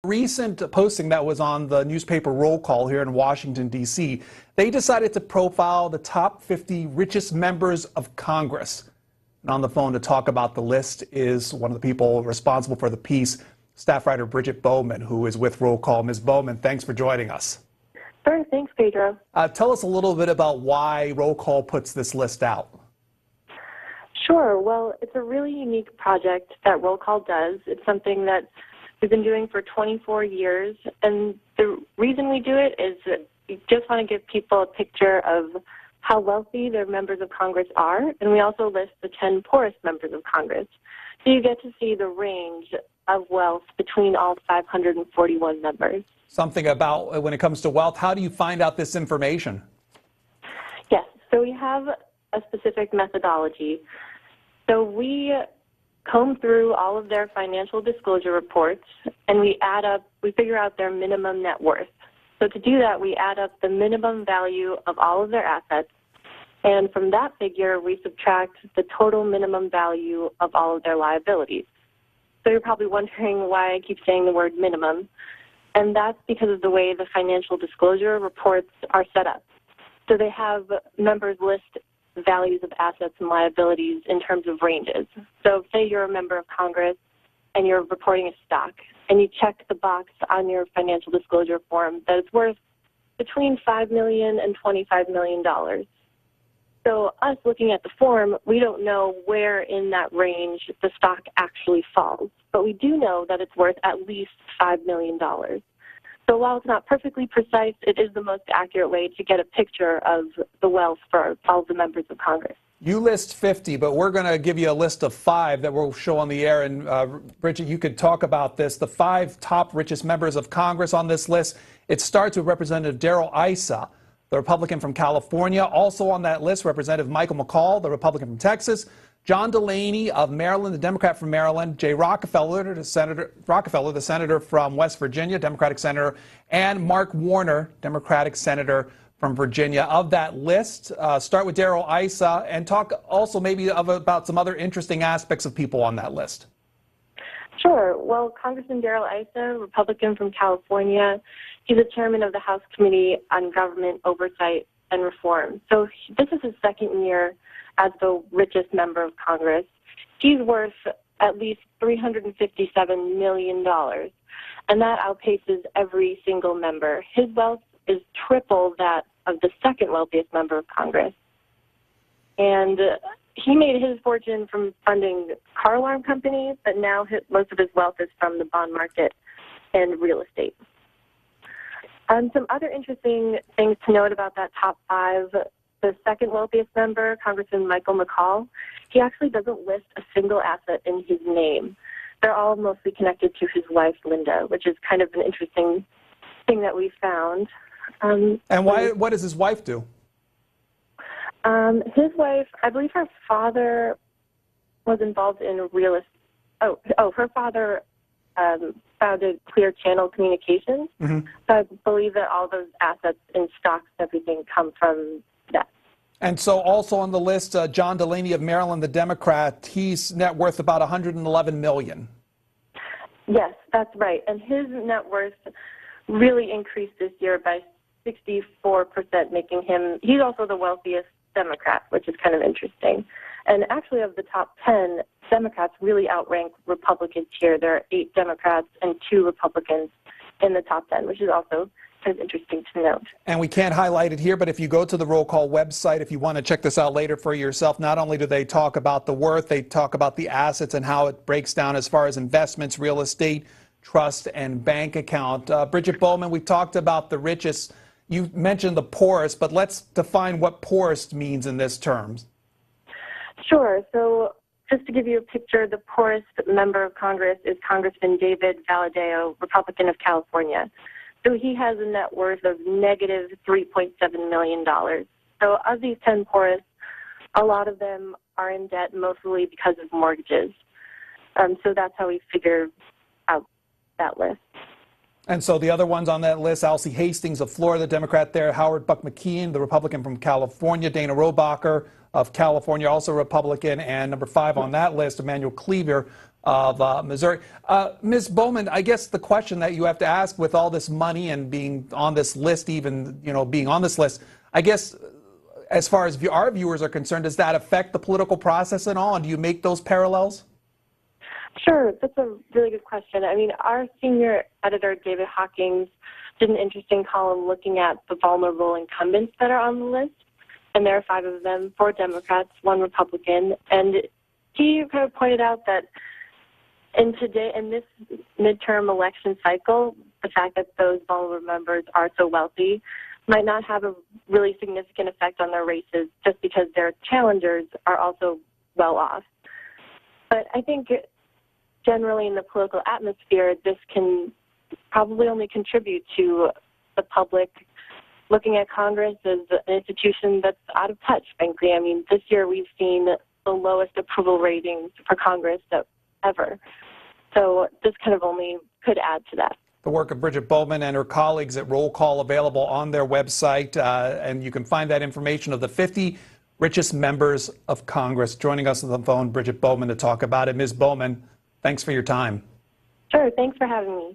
Recent posting that was on the newspaper Roll Call here in Washington, D.C., they decided to profile the top 50 richest members of Congress. And on the phone to talk about the list is one of the people responsible for the piece, staff writer Bridget Bowman, who is with Roll Call. Ms. Bowman, thanks for joining us. Sure, thanks, Pedro. Tell us a little bit about why Roll Call puts this list out. Sure. Well, it's a really unique project that Roll Call does. It's something that we've been doing for 24 years, and the reason we do it is that we just want to give people a picture of how wealthy their members of Congress are, and we also list the 10 poorest members of Congress. So you get to see the range of wealth between all 541 members. Something about when it comes to wealth, how do you find out this information? Yes, so we have a specific methodology. So we comb through all of their financial disclosure reports, and we figure out their minimum net worth. So to do that, we add up the minimum value of all of their assets, and from that figure, we subtract the total minimum value of all of their liabilities. So you're probably wondering why I keep saying the word minimum, and that's because of the way the financial disclosure reports are set up. So they have members list values of assets and liabilities in terms of ranges. So say you're a member of Congress and you're reporting a stock, and you check the box on your financial disclosure form that it's worth between $5 million and $25 million. So us looking at the form, we don't know where in that range the stock actually falls, but we do know that it's worth at least $5 million. So while it's not perfectly precise, it is the most accurate way to get a picture of the wealth for all the members of Congress. You list 50, but we're going to give you a list of 5 that we'll show on the air. And Bridget, you could talk about this. The 5 top richest members of Congress on this list. It starts with Representative Darrell Issa, the Republican from California. Also on that list, Representative Michael McCaul, the Republican from Texas. John Delaney of Maryland, the Democrat from Maryland. Jay Rockefeller, the senator from West Virginia, Democratic senator. And Mark Warner, Democratic senator from Virginia. Of that list, start with Darrell Issa and talk also maybe about some other interesting aspects of people on that list. Sure. Well, Congressman Darrell Issa, Republican from California, he's the chairman of the House Committee on Government Oversight and Reform. So this is his second year as the richest member of Congress. He's worth at least $357 million, and that outpaces every single member. His wealth is triple that of the second wealthiest member of Congress. And he made his fortune from funding car alarm companies, but now most of his wealth is from the bond market and real estate. Some other interesting things to note about that top 5, the second wealthiest member, Congressman Michael McCaul, he actually doesn't list a single asset in his name. They're all mostly connected to his wife, Linda, which is kind of an interesting thing that we found. And what does his wife do? His wife, I believe her father was involved in real estate. Her father founded Clear Channel Communications. Mm-hmm. So I believe that all those assets and stocks, everything come from that. And so also on the list, John Delaney of Maryland, the Democrat, he's net worth about $111 million. Yes, that's right. And his net worth really increased this year by 64%, making him, he's also the wealthiest Democrat, which is kind of interesting. And actually of the top 10, Democrats really outrank Republicans here. There are 8 Democrats and 2 Republicans in the top 10, which is also kind of interesting to note. And we can't highlight it here, but if you go to the Roll Call website, if you want to check this out later for yourself, not only do they talk about the worth, they talk about the assets and how it breaks down as far as investments, real estate, trust, and bank account. Bridget Bowman, we talked about the richest. You mentioned the poorest, but let's define what poorest means in this terms. Sure. So just to give you a picture, the poorest member of Congress is Congressman David Valadao, Republican of California. So he has a net worth of negative $3.7 million. So of these 10 poorest, a lot of them are in debt mostly because of mortgages. So that's how we figure out that list. And so the other ones on that list, Alcee Hastings of Florida, Democrat there, Howard Buck McKeon, the Republican from California, Dana Rohrabacher of California, also Republican, and number 5 on that list, Emmanuel Cleaver of Missouri. Ms. Bowman, I guess the question that you have to ask with all this money and being on this list, even, being on this list, I guess as far as our viewers are concerned, does that affect the political process at all? And do you make those parallels? Sure, that's a really good question. I mean, our senior editor, David Hawkins, did an interesting column looking at the vulnerable incumbents that are on the list, and there are 5 of them, 4 Democrats, 1 Republican, and he kind of pointed out that in this midterm election cycle, the fact that those vulnerable members are so wealthy might not have a really significant effect on their races just because their challengers are also well off. But I think generally in the political atmosphere, this can probably only contribute to the public looking at Congress as an institution that's out of touch, frankly. I mean, this year we've seen the lowest approval ratings for Congress ever. So this kind of only could add to that. The work of Bridget Bowman and her colleagues at Roll Call available on their website, and you can find that information of the 50 richest members of Congress. Joining us on the phone, Bridget Bowman, to talk about it. Ms. Bowman, thanks for your time. Sure, thanks for having me.